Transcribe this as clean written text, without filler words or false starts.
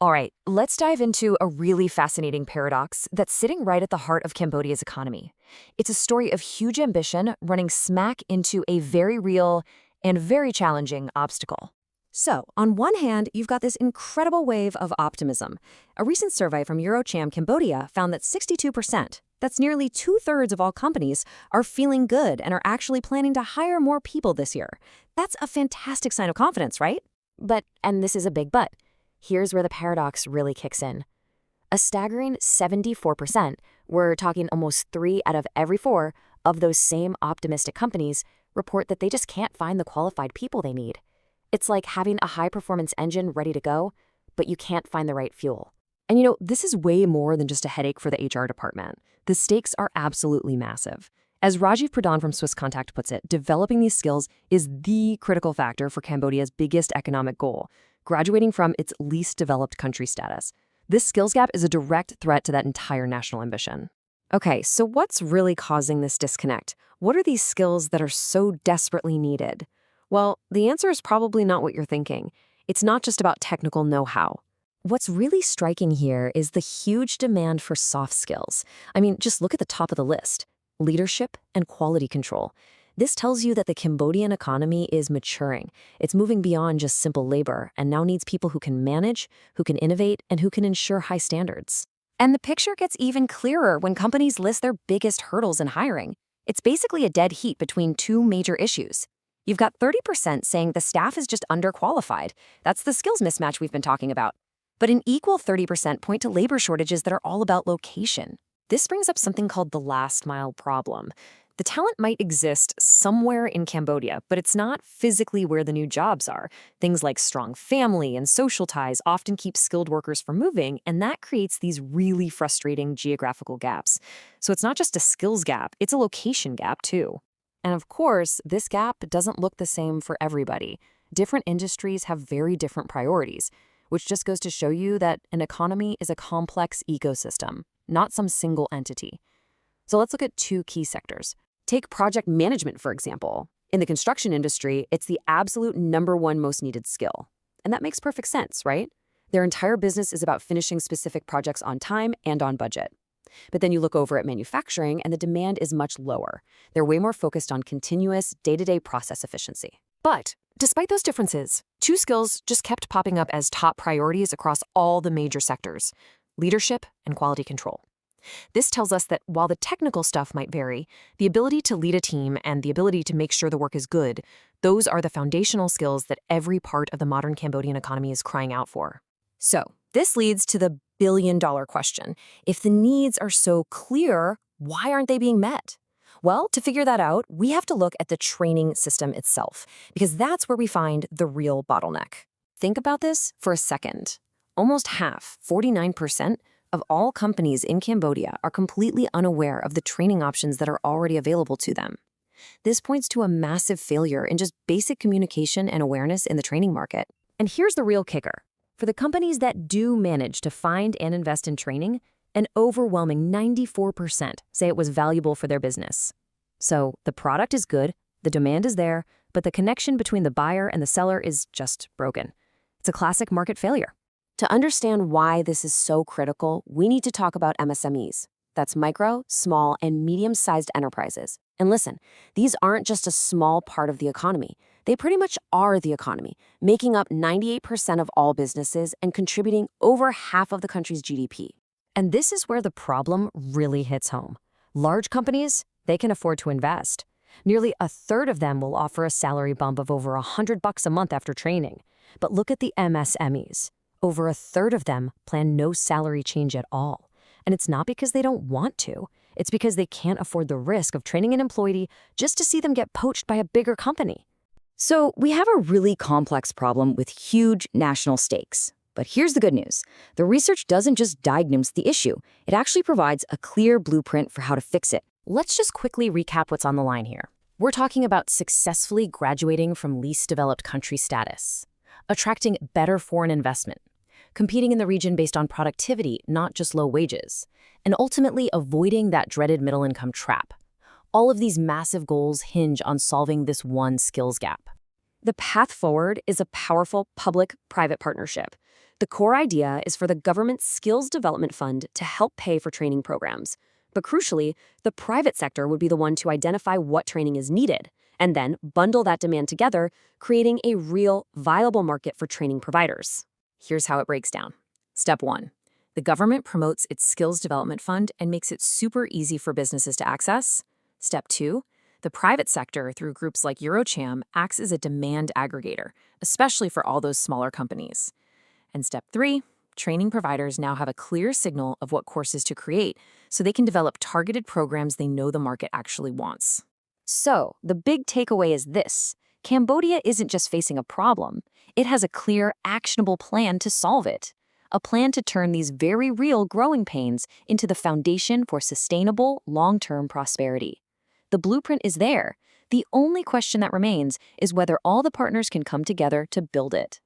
All right, let's dive into a really fascinating paradox that's sitting right at the heart of Cambodia's economy. It's a story of huge ambition running smack into a very real and very challenging obstacle. So, on one hand, you've got this incredible wave of optimism. A recent survey from EuroCham Cambodia found that 62%, that's nearly two-thirds of all companies, are feeling good and are actually planning to hire more people this year. That's a fantastic sign of confidence, right? But, and this is a big but, here's where the paradox really kicks in. A staggering 74%, we're talking almost 3 out of every 4 of those same optimistic companies, report that they just can't find the qualified people they need. It's like having a high-performance engine ready to go, but you can't find the right fuel. And this is way more than just a headache for the HR department. The stakes are absolutely massive. As Rajiv Pradhan from Swiss Contact puts it, developing these skills is the critical factor for Cambodia's biggest economic goal, graduating from its least developed country status. This skills gap is a direct threat to that entire national ambition. Okay, so what's really causing this disconnect? What are these skills that are so desperately needed? Well, the answer is probably not what you're thinking. It's not just about technical know-how. What's really striking here is the huge demand for soft skills. I mean, just look at the top of the list: leadership and quality control. This tells you that the Cambodian economy is maturing. It's moving beyond just simple labor and now needs people who can manage, who can innovate, and who can ensure high standards. And the picture gets even clearer when companies list their biggest hurdles in hiring. It's basically a dead heat between two major issues. You've got 30% saying the staff is just underqualified. That's the skills mismatch we've been talking about. But an equal 30% point to labor shortages that are all about location. This brings up something called the last mile problem. The talent might exist somewhere in Cambodia, but it's not physically where the new jobs are. Things like strong family and social ties often keep skilled workers from moving, and that creates these really frustrating geographical gaps. So it's not just a skills gap, it's a location gap too. And of course, this gap doesn't look the same for everybody. Different industries have very different priorities, which just goes to show you that an economy is a complex ecosystem, not some single entity. So let's look at two key sectors. Take project management, for example. In the construction industry, it's the absolute #1 most needed skill. And that makes perfect sense, right? Their entire business is about finishing specific projects on time and on budget. But then you look over at manufacturing and the demand is much lower. They're way more focused on continuous, day-to-day process efficiency. But despite those differences, two skills just kept popping up as top priorities across all the major sectors: leadership and quality control. This tells us that while the technical stuff might vary, the ability to lead a team and the ability to make sure the work is good, those are the foundational skills that every part of the modern Cambodian economy is crying out for. So, this leads to the billion-dollar question. If the needs are so clear, why aren't they being met? Well, to figure that out, we have to look at the training system itself, because that's where we find the real bottleneck. Think about this for a second. Almost half, 49%, of all companies in Cambodia are completely unaware of the training options that are already available to them. This points to a massive failure in just basic communication and awareness in the training market. And here's the real kicker. For the companies that do manage to find and invest in training, an overwhelming 94% say it was valuable for their business. So the product is good, the demand is there, but the connection between the buyer and the seller is just broken. It's a classic market failure. To understand why this is so critical, we need to talk about MSMEs. That's micro, small, and medium-sized enterprises. And listen, these aren't just a small part of the economy. They pretty much are the economy, making up 98% of all businesses and contributing over half of the country's GDP. And this is where the problem really hits home. Large companies, they can afford to invest. Nearly a third of them will offer a salary bump of over $100 a month after training. But look at the MSMEs. Over a third of them plan no salary change at all. And it's not because they don't want to. It's because they can't afford the risk of training an employee just to see them get poached by a bigger company. So we have a really complex problem with huge national stakes. But here's the good news. The research doesn't just diagnose the issue. It actually provides a clear blueprint for how to fix it. Let's just quickly recap what's on the line here. We're talking about successfully graduating from least developed country status, attracting better foreign investment, competing in the region based on productivity, not just low wages, and ultimately avoiding that dreaded middle-income trap. All of these massive goals hinge on solving this one skills gap. The path forward is a powerful public-private partnership. The core idea is for the government Skills Development Fund to help pay for training programs. But crucially, the private sector would be the one to identify what training is needed, and then bundle that demand together, creating a real, viable market for training providers. Here's how it breaks down. Step 1. The government promotes its Skills Development Fund and makes it super easy for businesses to access. Step 2. The private sector, through groups like EuroCham, acts as a demand aggregator, especially for all those smaller companies. And step 3. Training providers now have a clear signal of what courses to create, so they can develop targeted programs they know the market actually wants. So, the big takeaway is this. Cambodia isn't just facing a problem. It has a clear, actionable plan to solve it. A plan to turn these very real growing pains into the foundation for sustainable, long-term prosperity. The blueprint is there. The only question that remains is whether all the partners can come together to build it.